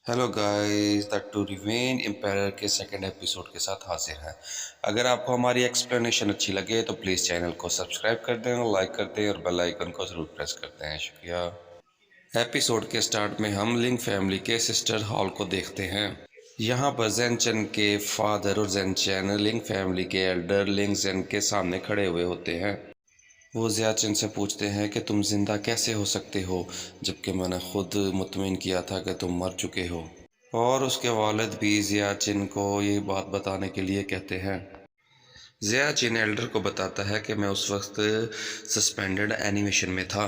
Hello guys the two riven empire के second episode के साथ हाजिर हैं। अगर आपको हमारी एक्सप्लेनेशन अच्छी लगे तो प्लीज़ चैनल को सब्सक्राइब कर दें और लाइक कर दें और बेल आइकन को ज़रूर प्रेस करते हैं। शुक्रिया। एपिसोड के स्टार्ट में हम लिंग फैमिली के सिस्टर हॉल को देखते हैं। यहाँ पर जेनचन के फादर और जेनचन लिंग फैमिली के एल्डर लिंग जेन के सामने खड़े हुए होते हैं। वो ज़ियाचिन से पूछते हैं कि तुम ज़िंदा कैसे हो सकते हो, जबकि मैंने खुद मुतमिन किया था कि तुम मर चुके हो। और उसके वालिद भी ज़ियाचिन को ये बात बताने के लिए कहते हैं। ज़ियाचिन एल्डर को बताता है कि मैं उस वक्त सस्पेंडेड एनिमेशन में था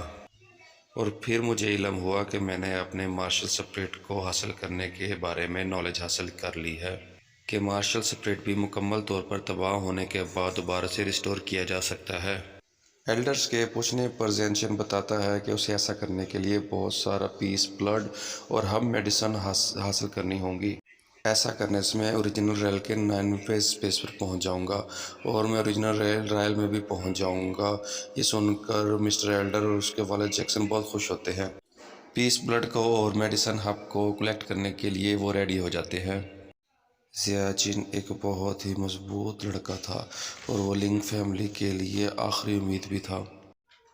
और फिर मुझे इल्म हुआ कि मैंने अपने मार्शल स्पिरिट को हासिल करने के बारे में नॉलेज हासिल कर ली है कि मार्शल स्पिरिट भी मुकम्मल तौर पर तबाह होने के बाद दोबारा से रिस्टोर किया जा सकता है। एल्डर्स के पूछने पर जेनशन बताता है कि उसे ऐसा करने के लिए बहुत सारा पीस ब्लड और हब मेडिसिन हासिल करनी होंगी। ऐसा करने से मैं ओरिजिनल रैल के 9वें स्पेस पर पहुंच जाऊंगा और मैं ओरिजिनल रैल में भी पहुंच जाऊंगा। ये सुनकर मिस्टर एल्डर और उसके वाले जैक्सन बहुत खुश होते हैं। पीस ब्लड को और मेडिसिन हब को कलेक्ट करने के लिए वो रेडी हो जाते हैं। ज़ियाचिन एक बहुत ही मजबूत लड़का था और वो लिंग फैमिली के लिए आखिरी उम्मीद भी था।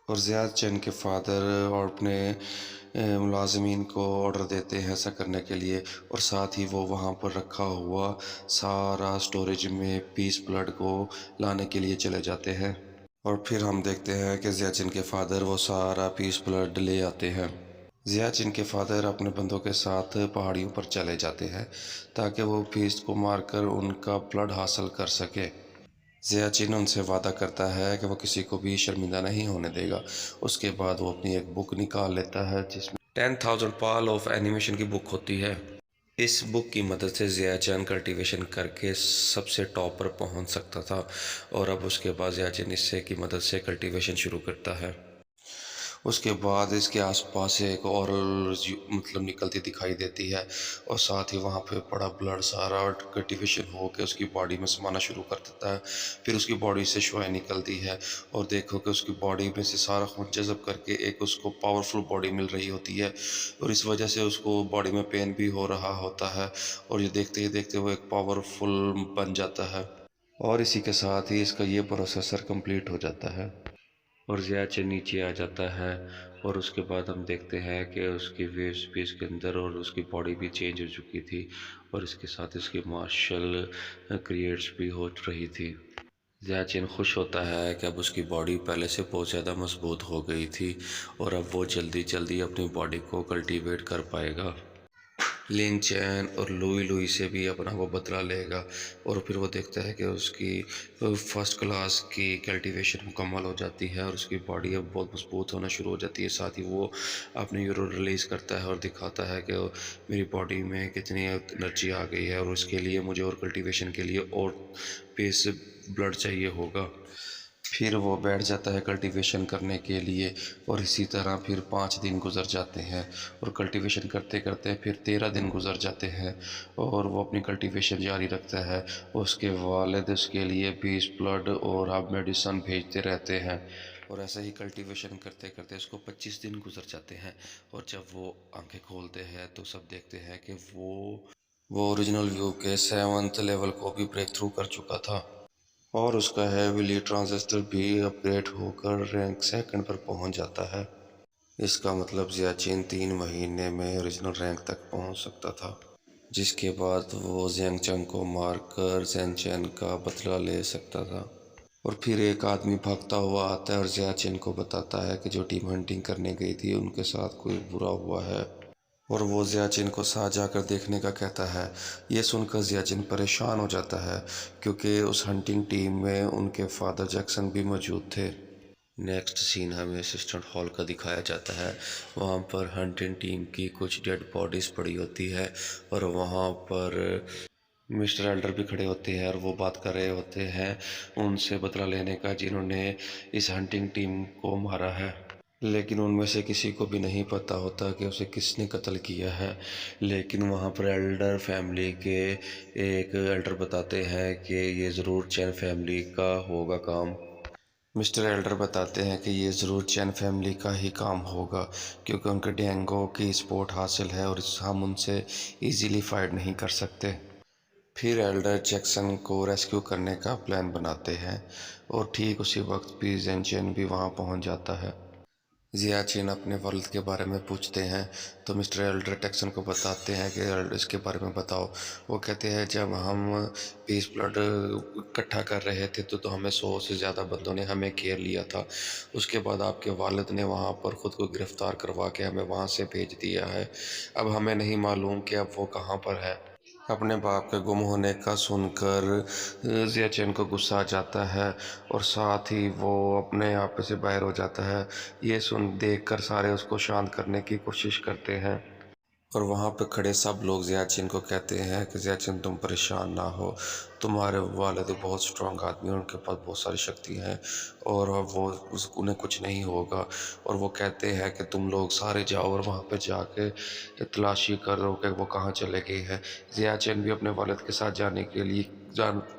और ज़ियाचिन के फादर और अपने मुलाजमीन को ऑर्डर देते हैं ऐसा करने के लिए, और साथ ही वो वहाँ पर रखा हुआ सारा स्टोरेज में पीस ब्लड को लाने के लिए चले जाते हैं। और फिर हम देखते हैं कि ज़ियाचिन के फादर वो सारा पीस ब्लड ले आते हैं। ज़ियाचिन के फादर अपने बंदों के साथ पहाड़ियों पर चले जाते हैं ताकि वो फीस्ट को मारकर उनका ब्लड हासिल कर सके। ज़ियाचिन उनसे वादा करता है कि वो किसी को भी शर्मिंदा नहीं होने देगा। उसके बाद वो अपनी एक बुक निकाल लेता है जिसमें 10,000 पाल ऑफ एनिमेशन की बुक होती है। इस बुक की मदद से ज़ियाचिन कल्टीवेशन करके सबसे टॉप पर पहुंच सकता था, और अब उसके बाद ज़ियाचिन इससे की मदद से कल्टीवेशन शुरू करता है। उसके बाद इसके आसपास से एक और मतलब निकलती दिखाई देती है, और साथ ही वहाँ पे बड़ा ब्लड सारा कल्टिवेशन हो के उसकी बॉडी में समाना शुरू कर देता है। फिर उसकी बॉडी से शुआएं निकलती है और देखो कि उसकी बॉडी में से सारा खून जज़ब करके एक उसको पावरफुल बॉडी मिल रही होती है, और इस वजह से उसको बॉडी में पेन भी हो रहा होता है, और ये देखते ही देखते वो एक पावरफुल बन जाता है। और इसी के साथ ही इसका ये प्रोसेसर कंप्लीट हो जाता है और ज़ियाचिन नीचे आ जाता है। और उसके बाद हम देखते हैं कि उसकी वेब स्पेस के अंदर और उसकी बॉडी भी चेंज हो चुकी थी, और इसके साथ इसकी मार्शल क्रिएट्स भी हो रही थी। ज़ियाचिन खुश होता है कि अब उसकी बॉडी पहले से बहुत ज़्यादा मजबूत हो गई थी, और अब वो जल्दी जल्दी अपनी बॉडी को कल्टीवेट कर पाएगा। लिन चैन और लुई लुई से भी अपना वो बदला लेगा, और फिर वो देखता है कि उसकी फर्स्ट क्लास की कल्टीवेशन मुकम्मल हो जाती है और उसकी बॉडी अब बहुत मजबूत होना शुरू हो जाती है। साथ ही वो अपने यूरो रिलीज़ करता है और दिखाता है कि मेरी बॉडी में कितनी एनर्जी आ गई है, और उसके लिए मुझे और कल्टीवेशन के लिए और पेस ब्लड चाहिए होगा। फिर वो बैठ जाता है कल्टीवेशन करने के लिए, और इसी तरह फिर 5 दिन गुजर जाते हैं, और कल्टीवेशन करते करते फिर 13 दिन गुजर जाते हैं, और वो अपनी कल्टीवेशन जारी रखता है। उसके वालिद उसके लिए बीस ब्लड और अब मेडिसन भेजते रहते हैं, और ऐसे ही कल्टीवेशन करते करते उसको 25 दिन गुजर जाते हैं। और जब वो आंखें खोलते हैं तो सब देखते हैं कि वो ओरिजिनल व्यू के 7th लेवल को भी ब्रेक थ्रू कर चुका था, और उसका हेवीली ट्रांजिस्टर भी अपग्रेड होकर रैंक सेकंड पर पहुंच जाता है। इसका मतलब ज़ियाचिन 3 महीने में ओरिजिनल रैंक तक पहुंच सकता था, जिसके बाद वो ज़ियांगचंग को मारकर ज़ेनचेन का बदला ले सकता था। और फिर एक आदमी भागता हुआ आता है और ज़ियाचिन को बताता है कि जो टीम हंटिंग करने गई थी उनके साथ कोई बुरा हुआ है, और वो ज़ियाचिन को साथ जाकर देखने का कहता है। ये सुनकर ज़ियाचिन परेशान हो जाता है क्योंकि उस हंटिंग टीम में उनके फादर जैक्सन भी मौजूद थे। नेक्स्ट सीन हमें असिस्टेंट हॉल का दिखाया जाता है। वहाँ पर हंटिंग टीम की कुछ डेड बॉडीज़ पड़ी होती है, और वहाँ पर मिस्टर एल्डर भी खड़े होते हैं और वो बात कर रहे होते हैं उनसे बदला लेने का जिन्होंने इस हंटिंग टीम को मारा है। लेकिन उनमें से किसी को भी नहीं पता होता कि उसे किसने कत्ल किया है। लेकिन वहाँ पर एल्डर फैमिली के एक एल्डर बताते हैं कि ये ज़रूर चैन फैमिली का होगा काम। مسٹر ایلڈر بتاتے ہیں کہ یہ ضرور چین فیملی کا ہی کام ہوگا کیونکہ ان کے ڈینگو کی سپورٹ حاصل ہے اور ہم ان سے ایزیلی فائٹ نہیں کر سکتے۔ پھر ایلڈر جیکسن کو ریسکیو کرنے کا پلان بناتے ہیں اور ٹھیک اسی وقت پی زین چین بھی وہاں پہنچ جاتا ہے۔ زیا چین اپنے والد کے بارے میں پوچھتے ہیں تو مسٹر ایلڈر ٹیکسن کو بتاتے ہیں کہ اس کے بارے میں بتاؤ۔ وہ کہتے ہیں جب ہم پیس بلڈ اکٹھا کر رہے تھے تو ہمیں 100 سے زیادہ بندوں نے ہمیں گھیر لیا تھا۔ اس کے بعد آپ کے والد نے وہاں پر خود کو گرفتار کروا کے ہمیں وہاں سے بھیج دیا ہے۔ اب ہمیں نہیں معلوم کہ اب وہ کہاں پر ہے۔ اپنے باپ کے گم ہونے کا سن کر زیا چین کو غصہ آ جاتا ہے اور ساتھ ہی وہ اپنے آپ سے باہر ہو جاتا ہے۔ یہ دیکھ کر سارے اس کو شانت کرنے کی کوشش کرتے ہیں اور وہاں پہ کھڑے سب لوگ زیا چین کو کہتے ہیں کہ زیا چین تم پریشان نہ ہو، تمہارے والد بہت سٹرونگ آدمی ہیں، ان کے پاس بہت ساری شکتی ہیں اور انہیں کچھ نہیں ہوگا۔ اور وہ کہتے ہیں کہ تم لوگ سارے جاؤ اور وہاں پہ جا کے تلاشی کرو کہ وہ کہاں چلے گئے ہیں۔ زیا چین بھی اپنے والد کے ساتھ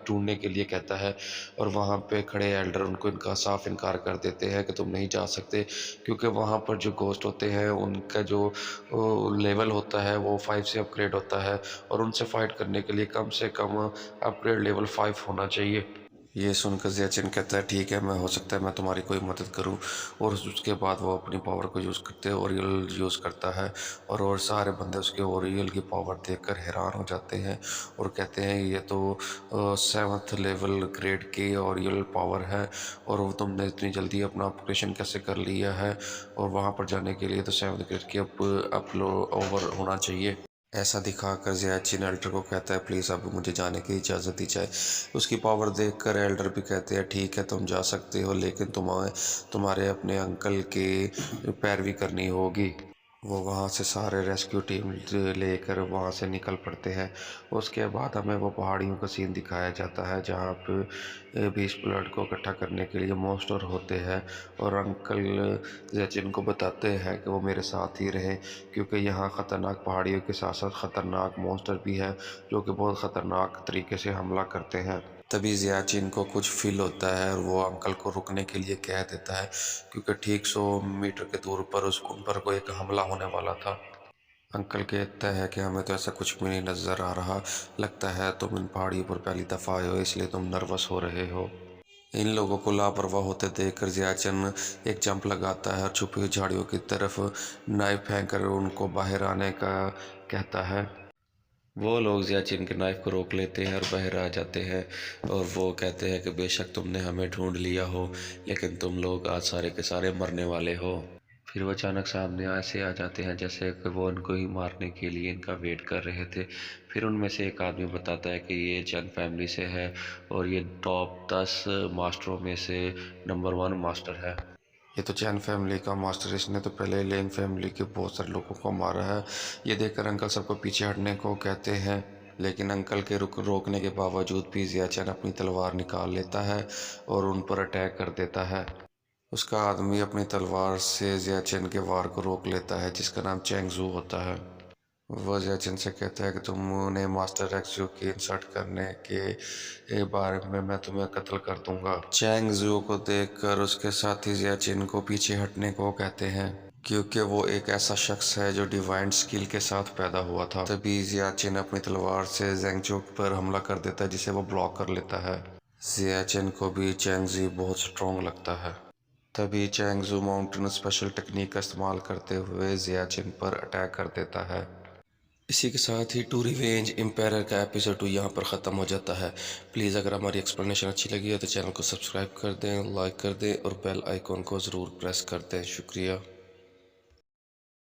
ڈھونڈنے کے لیے کہتا ہے اور وہاں پہ کھڑے ایلڈر ان کو صاف انکار کر دیتے ہیں کہ تم نہیں جا سکتے کیونکہ وہاں پر جو گھوسٹ ہوتے ہیں ان کا جو لیول ہوتا ہے وہ 5 سے اپ گریڈ ہوتا ہے اور ان سے فائٹ کرنے کے لیے کم سے کم اپ گریڈ لیول 5 ہونا چاہیے۔ یہ سن کر زیا چین کہتا ہے ٹھیک ہے، میں ہو سکتا ہے میں تمہاری کوئی مدد کروں، اور اس کے بعد وہ اپنی پاور کو یوز کرتے اوریل یوز کرتا ہے اور سارے بندے اس کے اوریل کی پاور دیکھ کر حیران ہو جاتے ہیں اور کہتے ہیں یہ تو 7th لیول گریڈ کی اوریل پاور ہے اور تم نے اتنی جلدی اپنا آپریشن کیسے کر لیا ہے، اور وہاں پر جانے کے لیے تو 7th گریڈ کی اوور ہونا چاہیے۔ ایسا دکھا کر زیا چین ایلڈر کو کہتا ہے پلیز اب مجھے جانے کی اجازت دی جائے۔ اس کی پاور دیکھ کر ایلڈر بھی کہتے ہیں ٹھیک ہے تم جا سکتے ہو، لیکن تمہارے اپنے انکل کی پیروی کرنی ہوگی۔ وہ وہاں سے سارے ریسکیو ٹیم لے کر وہاں سے نکل پڑتے ہیں۔ اس کے بعد ہمیں وہ پہاڑیوں کا سین دکھایا جاتا ہے جہاں پہ بیس بلڈ کو اکٹھا کرنے کے لیے مونسٹر ہوتے ہیں اور انکل زیا چین کو بتاتے ہیں کہ وہ میرے ساتھ ہی رہے کیونکہ یہاں خطرناک پہاڑیوں کے ساتھ ساتھ خطرناک مونسٹر بھی ہے جو کہ بہت خطرناک طریقے سے حملہ کرتے ہیں۔ تبھی زیا چین کو کچھ فیل ہوتا ہے اور وہ انکل کو رکنے کے لیے کہہ دیتا ہے کیونکہ ٹھیک 100 میٹر کے دور پر ان پر کوئی ایک حملہ ہونے والا تھا۔ انکل کہتا ہے کہ ہمیں تو ایسا کچھ بھی نہیں نظر آ رہا، لگتا ہے تم ان پہاڑیوں پر پہلی دفعہ آئے ہو اس لیے تم نروس ہو رہے ہو۔ ان لوگوں کو لاپرواہ ہوتے دیکھ کر زیا چین ایک جمپ لگاتا ہے اور چھپی ہوئی جھاڑیوں کی طرف نائف پھینک کر ان کو باہر آنے کا کہتا ہے۔ وہ لوگ زیا چین کے نائف کو روک لیتے ہیں اور باہر آ جاتے ہیں اور وہ کہتے ہیں کہ بے شک تم نے ہمیں ڈھونڈ لیا ہو لیکن تم لوگ آج سارے کے سارے مرنے والے ہو۔ پھر وہ اچانک سامنے ایسے آ جاتے ہیں جیسے کہ وہ ان کو ہی مارنے کے لیے ان کا ویٹ کر رہے تھے۔ پھر ان میں سے ایک آدمی بتاتا ہے کہ یہ چین فیملی سے ہے اور یہ ٹاپ 10 ماسٹروں میں سے نمبر 1 ماسٹر ہے۔ یہ تو چین فیملی کا ماسٹر، اس نے تو پہلے لینگ فیملی کے بہت سارے لوگوں کو مارا ہے۔ یہ دیکھ کر انکل سب کو پیچھے ہٹنے کو کہتے ہیں لیکن انکل کے روکنے کے باوجود بھی زیا چین اپنی تلوار نکال لیتا ہے اور ان پر اٹیک کر دیتا ہے۔ اس کا آدمی اپنی تلوار سے زیا چین کے وار کو روک لیتا ہے جس کا نام چینگ زو ہوتا ہے۔ وہ زیا چین سے کہتا ہے کہ تم نے ماسٹر ایکس زو کی انسلٹ کرنے کے بارے میں تمہیں قتل کر دوں گا۔ چینگ زو کو دیکھ کر اس کے ساتھی زیا چین کو پیچھے ہٹنے کو کہتے ہیں کیونکہ وہ ایک ایسا شخص ہے جو ڈیوائن سکل کے ساتھ پیدا ہوا تھا۔ تبھی زیا چین اپنی تلوار سے زینگ چو پر حملہ کر دیتا ہے جسے وہ بلاک کر لیتا ہے۔ زیا چین کو بھی چینگ زی بہت سٹرونگ لگتا ہے۔ تبھی چینگ زو ماؤنٹن اسپیشل ٹیکنیک کا استعمال کرتے ہوئے زیا چین پر اٹیک کر دیتا ہے۔ اسی کے ساتھ ہی ٹو ریونج امپائر کا ایپیسوڈ 2 یہاں پر ختم ہو جاتا ہے۔ پلیز اگر ہماری ایکسپلینیشن اچھی لگی ہے تو چینل کو سبسکرائب کر دیں، لائک کر دیں اور بیل آئیکن کو ضرور پریس کر دیں۔ شکریہ۔